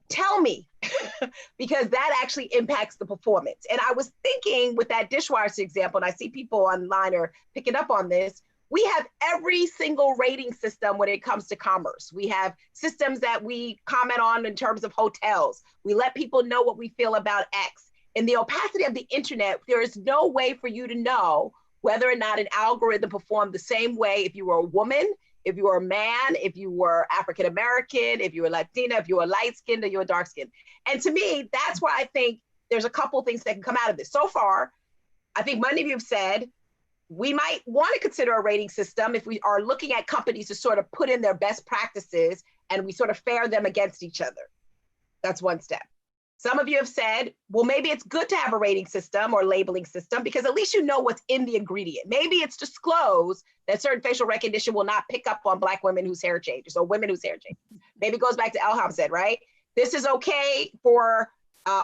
tell me, because that actually impacts the performance. And I was thinking with that dishwasher example, and I see people online are picking up on this, we have every single rating system when it comes to commerce. We have systems that we comment on in terms of hotels. We let people know what we feel about X. In the opacity of the internet, there is no way for you to know whether or not an algorithm performed the same way if you were a woman, if you were a man, if you were African-American, if you were Latina, if you were light-skinned or you were dark-skinned. And to me, that's why I think there's a couple things that can come out of this. So far, I think many of you have said, we might want to consider a rating system if we are looking at companies to sort of put in their best practices and we sort of fare them against each other. That's one step. Some of you have said, well, maybe it's good to have a rating system or labeling system because at least you know what's in the ingredient. Maybe it's disclosed that certain facial recognition will not pick up on Black women whose hair changes or women whose hair changes. Maybe it goes back to Elham said, right? This is okay for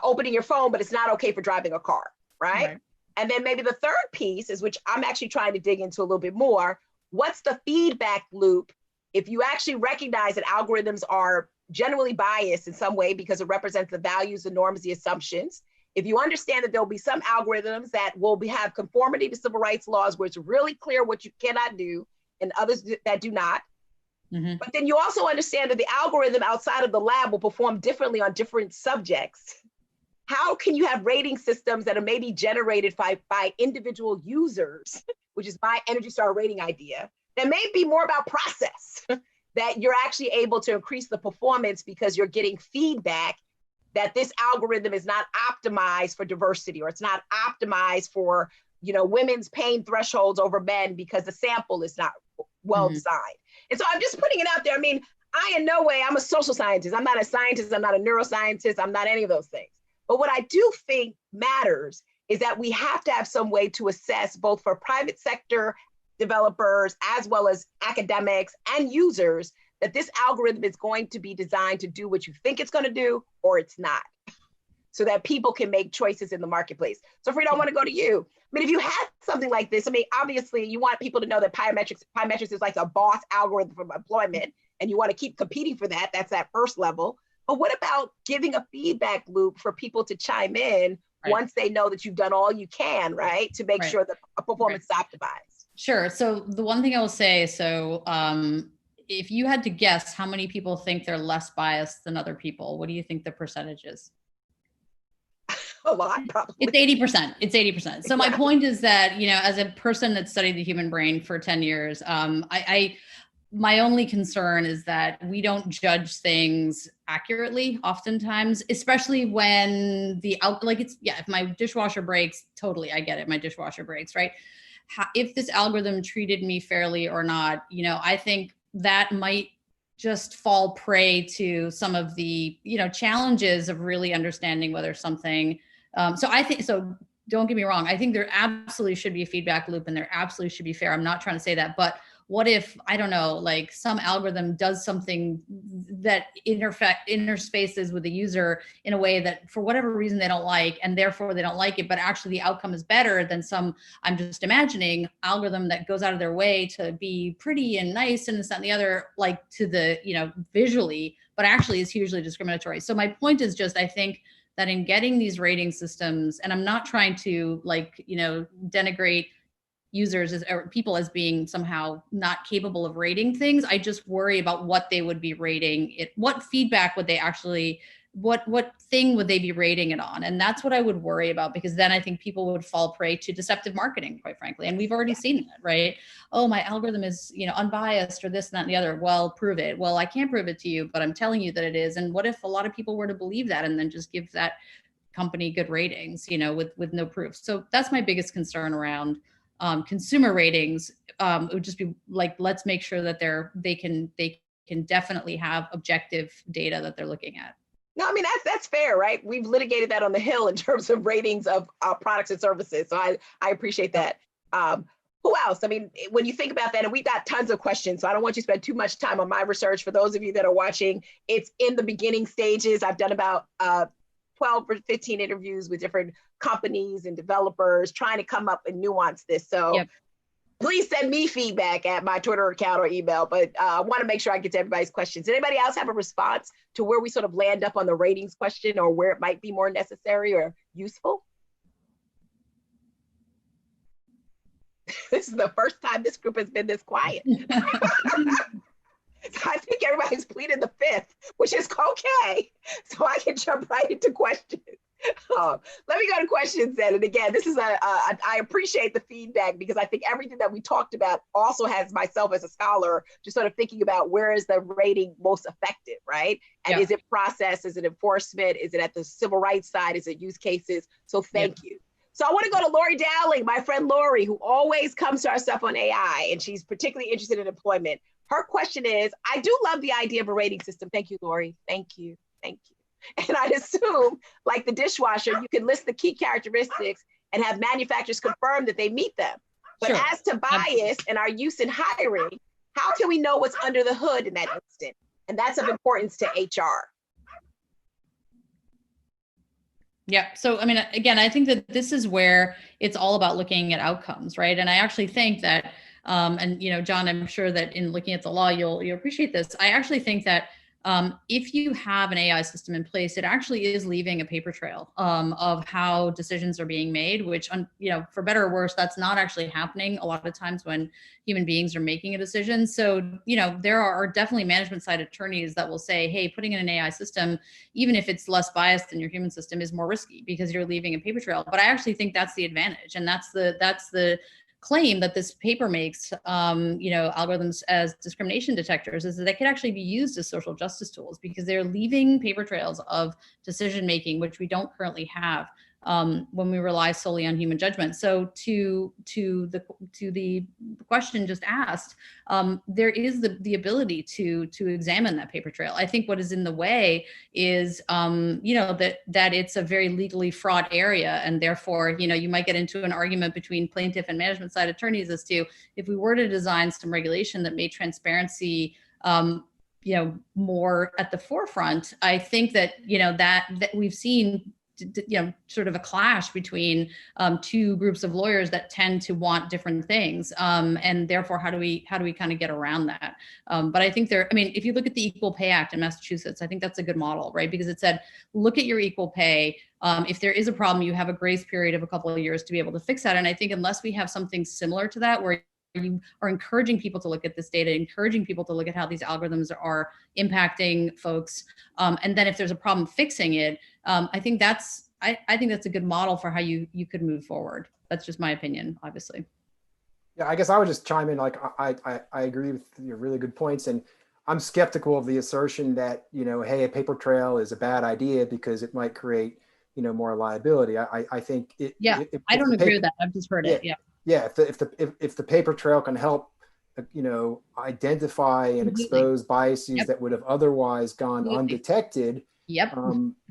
opening your phone, but it's not okay for driving a car, right? And then maybe the third piece is, which I'm actually trying to dig into a little bit more, what's the feedback loop if you actually recognize that algorithms are generally biased in some way because it represents the values, the norms, the assumptions. If you understand that there'll be some algorithms that will have conformity to civil rights laws where it's really clear what you cannot do and others that do not. But then you also understand that the algorithm outside of the lab will perform differently on different subjects. How can you have rating systems that are maybe generated by individual users, which is my Energy Star rating idea, that may be more about process, that you're actually able to increase the performance because you're getting feedback that this algorithm is not optimized for diversity, or it's not optimized for, women's pain thresholds over men because the sample is not well designed. And so I'm just putting it out there. I mean, I in no way, I'm a social scientist. I'm not a scientist. I'm not a neuroscientist. I'm not any of those things. But what I do think matters is that we have to have some way to assess, both for private sector developers as well as academics and users, that this algorithm is going to be designed to do what you think it's going to do, or it's not, so that people can make choices in the marketplace. So Frida, I want to go to you. I mean, if you had something like this, I mean, obviously you want people to know that Pyometrics is like a boss algorithm for employment, and you want to keep competing for that. That's that first level. But what about giving a feedback loop for people to chime in once they know that you've done all you can, right, to make sure that a performance is optimized? Sure. So the one thing I will say, if you had to guess how many people think they're less biased than other people, what do you think the percentage is? A lot, probably. It's 80%. It's 80%. So my point is that, you know, as a person that studied the human brain for 10 years, my only concern is that we don't judge things accurately oftentimes, especially when if my dishwasher breaks, totally, I get it. My dishwasher breaks, right? If this algorithm treated me fairly or not, you know, I think that might just fall prey to some of the, you know, challenges of really understanding whether something, so don't get me wrong. I think there absolutely should be a feedback loop and there absolutely should be fair. I'm not trying to say that, but what if, I don't know, like some algorithm does something that interspaces with the user in a way that for whatever reason they don't like, and therefore they don't like it, but actually the outcome is better than some, I'm just imagining, algorithm that goes out of their way to be pretty and nice and this, that, and the other, like to the, you know, visually, but actually is hugely discriminatory. So my point is just, I think that in getting these rating systems, and I'm not trying to denigrate users or people as being somehow not capable of rating things. I just worry about what they would be rating it. What feedback would they actually, what thing would they be rating it on? And that's what I would worry about, because then I think people would fall prey to deceptive marketing, quite frankly. And we've already seen that, right? Oh, my algorithm is, you know, unbiased or this and that and the other. Well, prove it. Well, I can't prove it to you, but I'm telling you that it is. And what if a lot of people were to believe that and then just give that company good ratings, you know, with no proof? So that's my biggest concern around consumer ratings. It would just be like, let's make sure that they can definitely have objective data that they're looking at. No, I mean, that's fair, right? We've litigated that on the Hill in terms of ratings of products and services. So I appreciate that. Who else? I mean, when you think about that, and we've got tons of questions, so I don't want you to spend too much time on my research. For those of you that are watching, it's in the beginning stages. I've done about 12 or 15 interviews with different companies and developers trying to come up and nuance this. So please send me feedback at my Twitter account or email, but I want to make sure I get to everybody's questions. Did anybody else have a response to where we sort of land up on the ratings question, or where it might be more necessary or useful? This is the first time this group has been this quiet. So I think everybody's pleaded the fifth, which is okay. So I can jump right into questions. Let me go to questions then. And again, this is I appreciate the feedback, because I think everything that we talked about also has myself as a scholar just sort of thinking about where is the rating most effective, right? And is it process? Is it enforcement? Is it at the civil rights side? Is it use cases? So thank you. So I want to go to Lori Dowling, my friend Lori, who always comes to our stuff on AI, and she's particularly interested in employment. Her question is, I do love the idea of a rating system. Thank you, Lori. Thank you. Thank you. And I'd assume, like the dishwasher, you can list the key characteristics and have manufacturers confirm that they meet them. But as to bias and our use in hiring, how can we know what's under the hood in that instant? And that's of importance to HR. Yeah. So, I mean, again, I think that this is where it's all about looking at outcomes, right? And I actually think that, and, you know, John, I'm sure that in looking at the law, you'll appreciate this. I actually think that if you have an AI system in place, it actually is leaving a paper trail of how decisions are being made, which, you know, for better or worse, that's not actually happening a lot of times when human beings are making a decision. So, you know, there are definitely management side attorneys that will say, hey, putting in an AI system, even if it's less biased than your human system, is more risky because you're leaving a paper trail. But I actually think that's the advantage. And that's the claim that this paper makes, you know, algorithms as discrimination detectors, is that they could actually be used as social justice tools because they're leaving paper trails of decision making, which we don't currently have when we rely solely on human judgment. So to the question just asked, there is the ability to examine that paper trail. I think what is in the way is that it's a very legally fraught area, and therefore you might get into an argument between plaintiff and management side attorneys as to if we were to design some regulation that made transparency more at the forefront. I think that that we've seen sort of a clash between two groups of lawyers that tend to want different things, and therefore how do we kind of get around that? But I think if you look at the Equal Pay Act in Massachusetts, I think that's a good model, right? Because it said, look at your equal pay. If there is a problem, you have a grace period of a couple of years to be able to fix that. And I think unless we have something similar to that, where you are encouraging people to look at this data, encouraging people to look at how these algorithms are impacting folks, and then if there's a problem, fixing it. I think that's a good model for how you could move forward. That's just my opinion, obviously. Yeah, I guess I would just chime in. Like, I agree with your really good points, and I'm skeptical of the assertion that hey, a paper trail is a bad idea because it might create more liability. I think it. Yeah, I don't agree with that. I've just heard it. Yeah. Yeah, if the paper trail can help, identify and expose biases that would have otherwise gone undetected,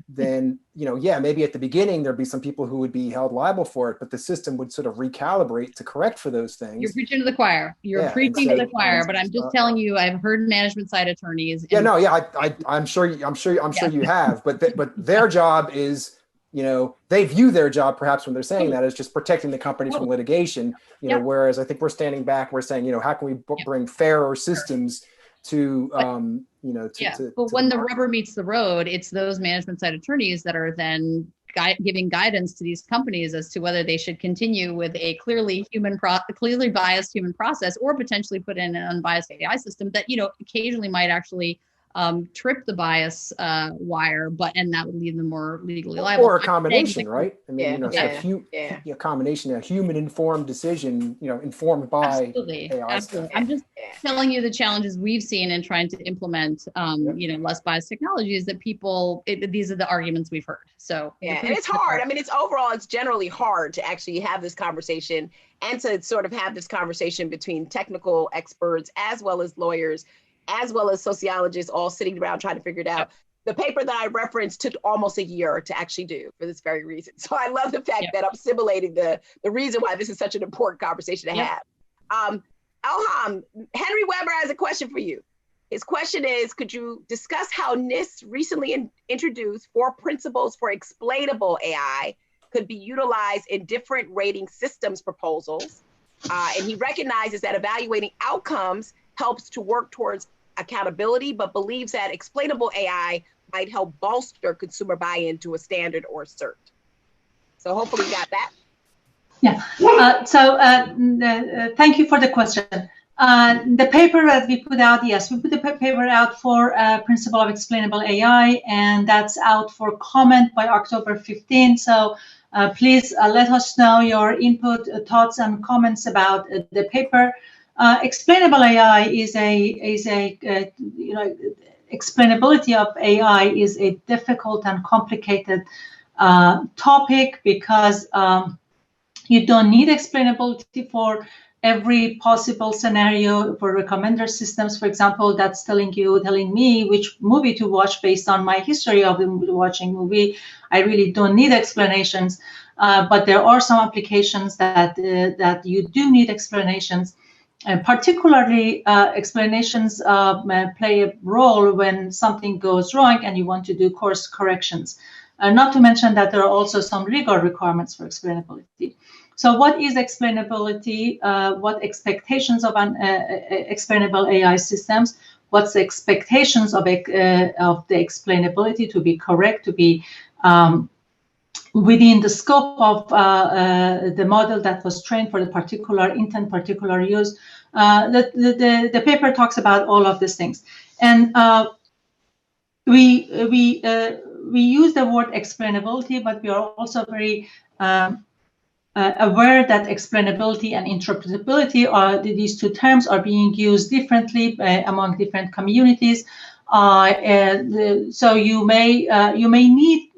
then maybe at the beginning there'd be some people who would be held liable for it, but the system would sort of recalibrate to correct for those things. You're preaching to the choir. You're preaching to the choir, but I'm just telling you, I've heard management side attorneys. I'm sure you have, but their job is. They view their job perhaps when they're saying that as just protecting the company from litigation, whereas I think we're standing back, we're saying, how can we bring fairer systems to, but when the rubber meets the road, it's those management side attorneys that are then giving guidance to these companies as to whether they should continue with a clearly biased human process, or potentially put in an unbiased AI system that, occasionally might actually trip the bias wire, and that would leave them more legally liable. Or a combination, right? I mean, a combination, a human-informed decision, informed by AI. Absolutely. I'm just telling you the challenges we've seen in trying to implement, less biased technologies that these are the arguments we've heard. So and it's hard. I mean, it's generally hard to actually have this conversation and to sort of have this conversation between technical experts as well as lawyers, as well as sociologists, all sitting around trying to figure it out. The paper that I referenced took almost a year to actually do for this very reason. So I love the fact that I'm simulating the reason why this is such an important conversation to have. Elham, Henry Weber has a question for you. His question is, could you discuss how NIST recently introduced 4 principles for explainable AI could be utilized in different rating systems proposals? And he recognizes that evaluating outcomes helps to work towards accountability, but believes that explainable AI might help bolster consumer buy-in to a standard or cert. So hopefully you got that. Yeah. Thank you for the question. The paper that we put out, yes, we put the paper out for principle of explainable AI, and that's out for comment by October 15. So please let us know your input, thoughts, and comments about the paper. Explainable AI is explainability of AI is a difficult and complicated topic, because you don't need explainability for every possible scenario. For recommender systems, for example, that's telling me which movie to watch based on my history of watching movie. I really don't need explanations, but there are some applications that you do need explanations. And particularly, explanations play a role when something goes wrong and you want to do course corrections. Not to mention that there are also some legal requirements for explainability. So what is explainability? What expectations of an explainable AI systems? What's the expectations of the explainability to be correct, to be within the scope of the model that was trained for the particular intent, particular use? The paper talks about all of these things, and we use the word explainability, but we are also very aware that explainability and interpretability these two terms are being used differently among different communities. So you may need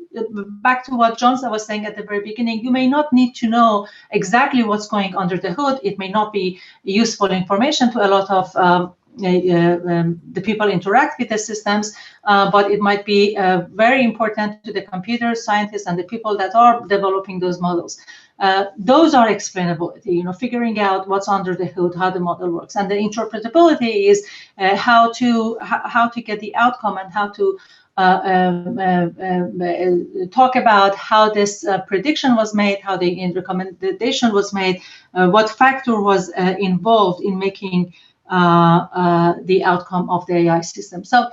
back to what Johnson was saying at the very beginning, you may not need to know exactly what's going under the hood. It may not be useful information to a lot of the people interact with the systems, but it might be very important to the computer scientists and the people that are developing those models. Those are explainability, figuring out what's under the hood, how the model works, and the interpretability is how to get the outcome and how to talk about how this prediction was made, how the recommendation was made, what factor was involved in making the outcome of the AI system. So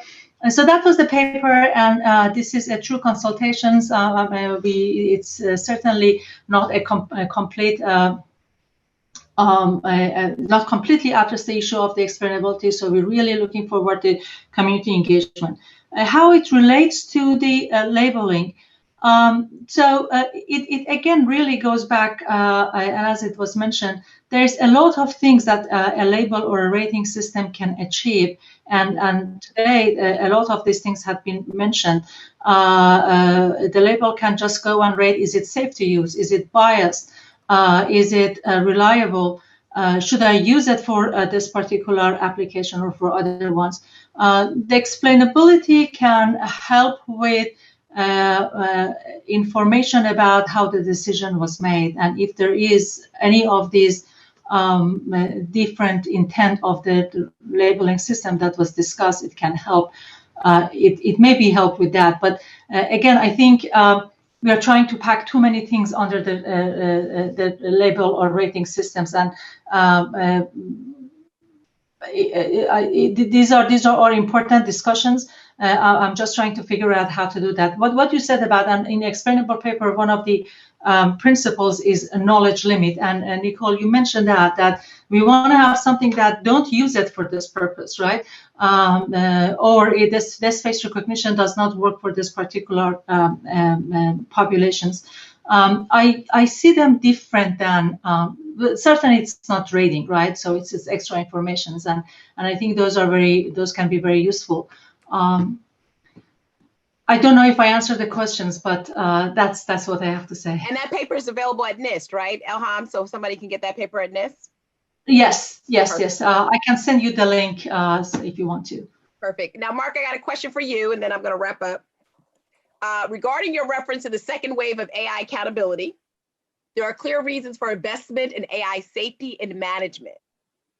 that was the paper, and this is a true consultations. It's certainly not a complete, not completely address the issue of the explainability. So we're really looking forward to community engagement. How it relates to the labeling. It again really goes back, as it was mentioned, there's a lot of things that a label or a rating system can achieve. And today, a lot of these things have been mentioned. The label can just go and rate, is it safe to use? Is it biased? Is it reliable? Should I use it for this particular application or for other ones? The explainability can help with information about how the decision was made, and if there is any of these different intent of the labeling system that was discussed, it can help. It may be help with that, but again, I think we are trying to pack too many things under the label or rating systems, and these are all important discussions. I'm just trying to figure out how to do that. What you said about, and in the explainable paper, one of the principles is a knowledge limit. And Nicole, you mentioned that we want to have something that don't use it for this purpose, right? Or this face recognition does not work for this particular populations. I see them different than, certainly it's not rating, right? So it's just extra informations, and I think those can be very useful. I don't know if I answered the questions, but that's what I have to say. And that paper is available at NIST, right, Elham? So somebody can get that paper at NIST? Yes. I can send you the link if you want to. Perfect. Now, Mark, I got a question for you, and then I'm going to wrap up. Regarding your reference to the second wave of AI accountability, there are clear reasons for investment in AI safety and management.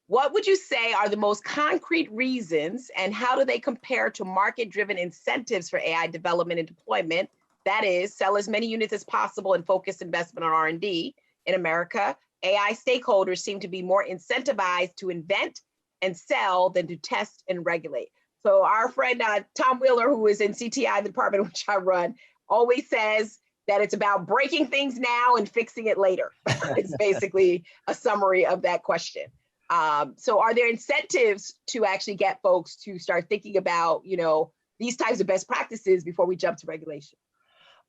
What would you say are the most concrete reasons, and how do they compare to market-driven incentives for AI development and deployment? That is, sell as many units as possible and focus investment on R&D. In America, AI stakeholders seem to be more incentivized to invent and sell than to test and regulate. So our friend Tom Wheeler, who is in CTI, the department which I run, always says that it's about breaking things now and fixing it later. It's basically a summary of that question. So are there incentives to actually get folks to start thinking about, these types of best practices before we jump to regulation?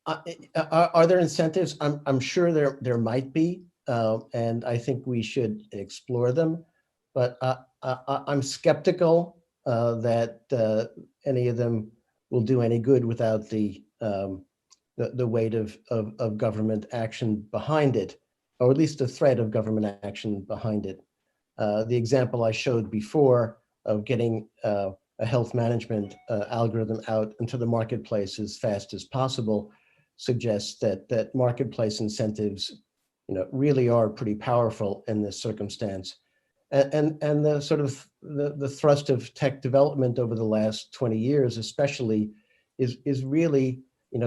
Are there incentives? I'm sure there might be, and I think we should explore them, but I'm skeptical that any of them will do any good without the weight of government action behind it, or at least the threat of government action behind it. The example I showed before of getting a health management algorithm out into the marketplace as fast as possible suggests that marketplace incentives, really are pretty powerful in this circumstance. And the sort of the thrust of tech development over the last 20 years, especially, is really,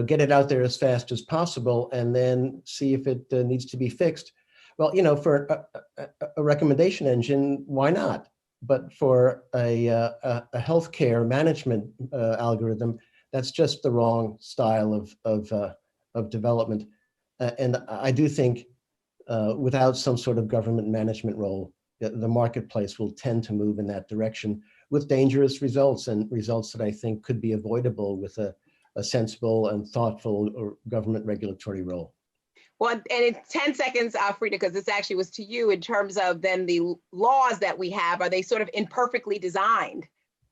get it out there as fast as possible and then see if it needs to be fixed. Well, for a recommendation engine, why not? But for a healthcare management algorithm, that's just the wrong style of development. And I do think without some sort of government management role, the marketplace will tend to move in that direction with dangerous results, and results that I think could be avoidable with a sensible and thoughtful or government regulatory role. Well, and in 10 seconds, Frida, because this actually was to you, in terms of then the laws that we have, are they sort of imperfectly designed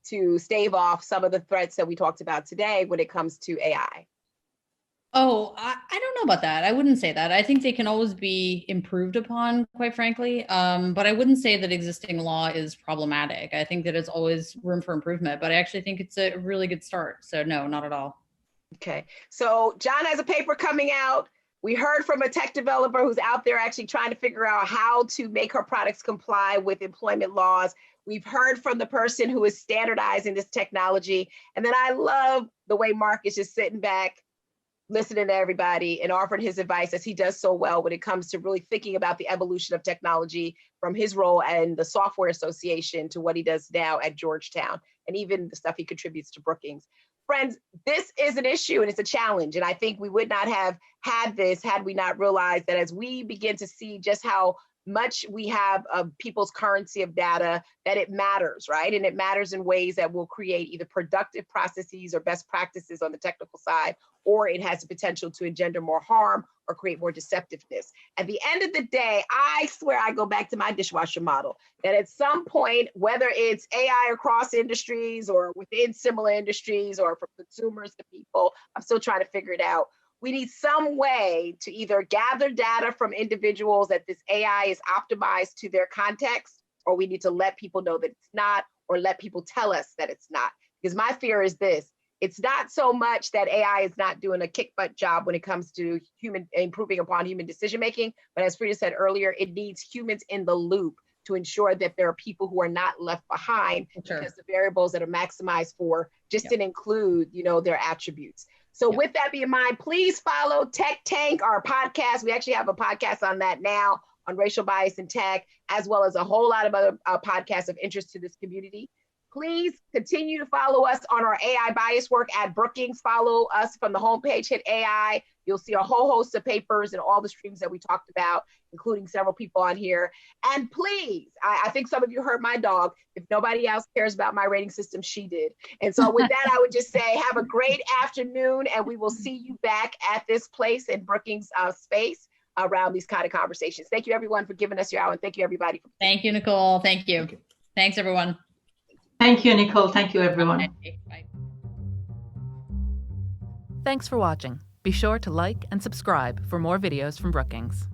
to stave off some of the threats that we talked about today when it comes to AI? Oh, I don't know about that. I wouldn't say that. I think they can always be improved upon, quite frankly. But I wouldn't say that existing law is problematic. I think that it's always room for improvement, but I actually think it's a really good start. So no, not at all. Okay, so John has a paper coming out. We heard from a tech developer who's out there actually trying to figure out how to make her products comply with employment laws. We've heard from the person who is standardizing this technology. And then I love the way Mark is just sitting back, listening to everybody and offering his advice, as he does so well when it comes to really thinking about the evolution of technology from his role and the Software Association to what he does now at Georgetown, and even the stuff he contributes to Brookings. Friends, this is an issue and it's a challenge. And I think we would not have had this had we not realized that as we begin to see just how much we have of people's currency of data, that it matters, right? And it matters in ways that will create either productive processes or best practices on the technical side, or it has the potential to engender more harm or create more deceptiveness. At the end of the day, I swear I go back to my dishwasher model, that at some point, whether it's AI across industries or within similar industries or from consumers to people, I'm still trying to figure it out. We need some way to either gather data from individuals that this AI is optimized to their context, or we need to let people know that it's not, or let people tell us that it's not. Because my fear is this: it's not so much that AI is not doing a kick butt job when it comes to improving upon human decision making, but as Frida said earlier, it needs humans in the loop to ensure that there are people who are not left behind, Sure. because the variables that are maximized for just didn't include, their attributes. So with that being in mind, please follow Tech Tank, our podcast. We actually have a podcast on that now on racial bias in tech, as well as a whole lot of other podcasts of interest to this community. Please continue to follow us on our AI bias work at Brookings. Follow us from the homepage, hit AI. You'll see a whole host of papers and all the streams that we talked about, including several people on here. And please, I think some of you heard my dog. If nobody else cares about my rating system, she did. And so with that, I would just say have a great afternoon, and we will see you back at this place in Brookings space around these kind of conversations. Thank you, everyone, for giving us your hour, and thank you, everybody. Thank you, Nicole. Thank you. Thanks, everyone. Thank you, Nicole. Thank you, everyone. Okay, bye. Thanks for watching. Be sure to like and subscribe for more videos from Brookings.